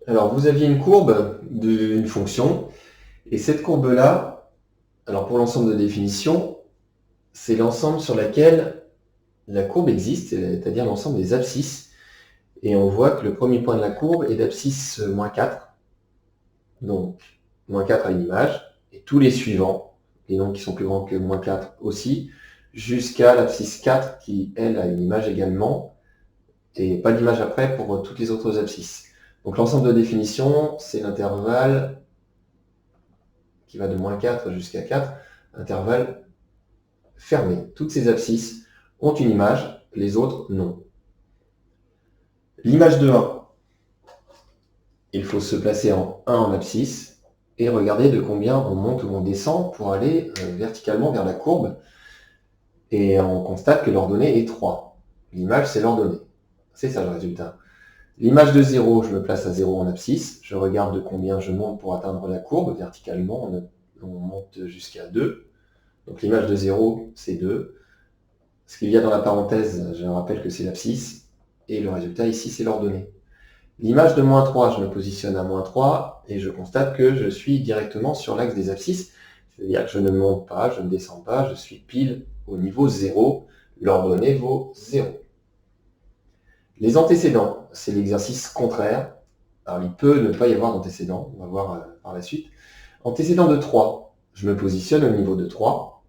Alors, vous aviez une courbe d'une fonction, et cette courbe-là, alors pour l'ensemble de définition, c'est l'ensemble sur lequel la courbe existe, c'est-à-dire l'ensemble des abscisses. Et on voit que le premier point de la courbe est d'abscisse moins 4, donc moins 4 a une image, et tous les suivants, les nombres qui sont plus grands que moins 4 aussi, jusqu'à l'abscisse 4 qui, elle, a une image également, et pas d'image après pour toutes les autres abscisses. Donc l'ensemble de définition, c'est l'intervalle qui va de moins 4 jusqu'à 4, intervalle fermé. Toutes ces abscisses ont une image, les autres non. L'image de 1, il faut se placer en 1 en abscisse et regarder de combien on monte ou on descend pour aller verticalement vers la courbe. Et on constate que l'ordonnée est 3. L'image, c'est l'ordonnée. C'est ça le résultat. L'image de 0, je me place à 0 en abscisse. Je regarde de combien je monte pour atteindre la courbe. Verticalement, on monte jusqu'à 2. Donc l'image de 0, c'est 2. Ce qu'il y a dans la parenthèse, je rappelle que c'est l'abscisse. Et le résultat ici, c'est l'ordonnée. L'image de moins 3, je me positionne à moins 3 et je constate que je suis directement sur l'axe des abscisses. C'est-à-dire que je ne monte pas, je ne descends pas, je suis pile au niveau 0. L'ordonnée vaut 0. Les antécédents, c'est l'exercice contraire. Alors il peut ne pas y avoir d'antécédents, on va voir par la suite. Antécédent de 3, je me positionne au niveau de 3,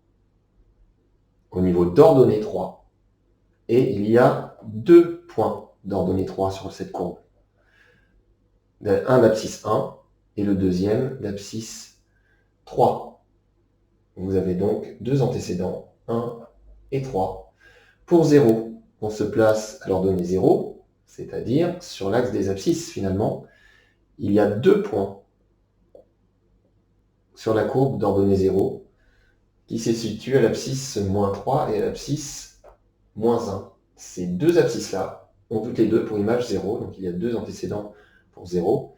au niveau d'ordonnée 3, et il y a 2 points d'ordonnée 3 sur cette courbe. Un d'abscisse 1 et le deuxième d'abscisse 3. Vous avez donc deux antécédents, 1 et 3. Pour 0, on se place à l'ordonnée 0, c'est-à-dire sur l'axe des abscisses finalement. Il y a 2 points sur la courbe d'ordonnée 0 qui se situent à l'abscisse moins 3 et à l'abscisse moins 1. Ces deux abscisses-là ont toutes les deux pour image 0, donc il y a deux antécédents pour 0.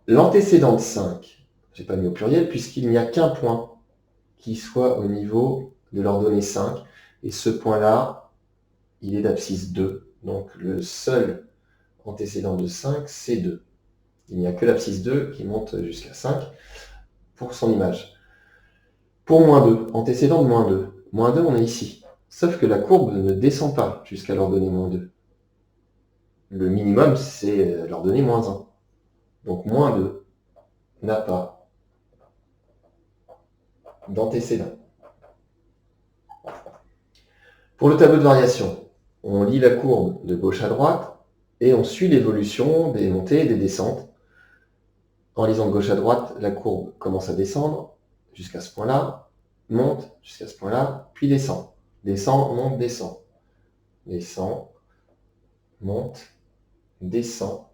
L'antécédent de 5, je n'ai pas mis au pluriel, puisqu'il n'y a qu'un point qui soit au niveau de l'ordonnée 5, et ce point-là, il est d'abscisse 2, donc le seul antécédent de 5, c'est 2. Il n'y a que l'abscisse 2 qui monte jusqu'à 5 pour son image. Pour moins 2, antécédent de moins 2. Moins 2, on est ici. Sauf que la courbe ne descend pas jusqu'à l'ordonnée moins 2. Le minimum, c'est l'ordonnée moins 1. Donc moins 2 n'a pas d'antécédent. Pour le tableau de variation, on lit la courbe de gauche à droite et on suit l'évolution des montées et des descentes. En lisant de gauche à droite, la courbe commence à descendre jusqu'à ce point-là, monte jusqu'à ce point-là, puis descend. Descend, monte, descend. Descend, monte, descend.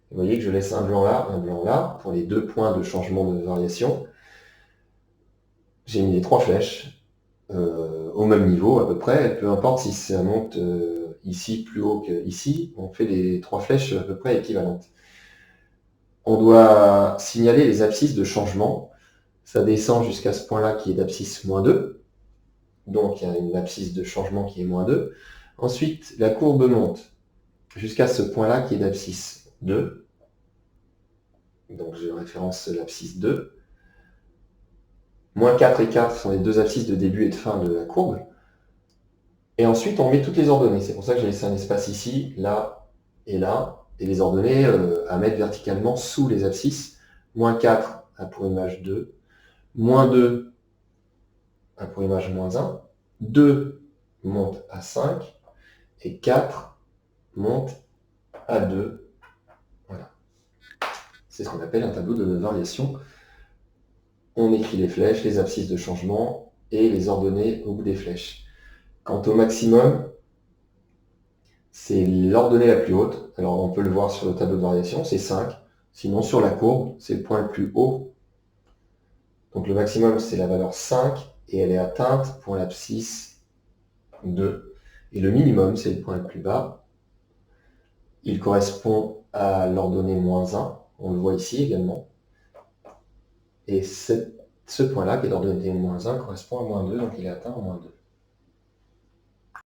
Vous voyez que je laisse un blanc là, pour les deux points de changement de variation. J'ai mis les trois flèches au même niveau à peu près, peu importe si ça monte ici plus haut qu'ici, on fait les trois flèches à peu près équivalentes. On doit signaler les abscisses de changement. Ça descend jusqu'à ce point-là qui est d'abscisse moins 2. Donc il y a une abscisse de changement qui est moins 2. Ensuite, la courbe monte jusqu'à ce point-là qui est d'abscisse 2. Donc je référence l'abscisse 2. Moins 4 et 4 sont les deux abscisses de début et de fin de la courbe. Et ensuite, on met toutes les ordonnées. C'est pour ça que j'ai laissé un espace ici, là et là. Et les ordonnées à mettre verticalement sous les abscisses. Moins 4 a pour image 2. Moins 2 a pour image moins 1. 2 monte à 5. Et 4 monte à 2. Voilà. C'est ce qu'on appelle un tableau de variation. On écrit les flèches, les abscisses de changement et les ordonnées au bout des flèches. Quant au maximum, c'est l'ordonnée la plus haute. Alors on peut le voir sur le tableau de variation, c'est 5. Sinon sur la courbe, c'est le point le plus haut. Donc le maximum, c'est la valeur 5 et elle est atteinte pour l'abscisse 2. Et le minimum, c'est le point le plus bas. Il correspond à l'ordonnée moins 1. On le voit ici également. Et ce point-là, qui est l'ordonnée moins 1, correspond à moins 2, donc il est atteint en moins 2.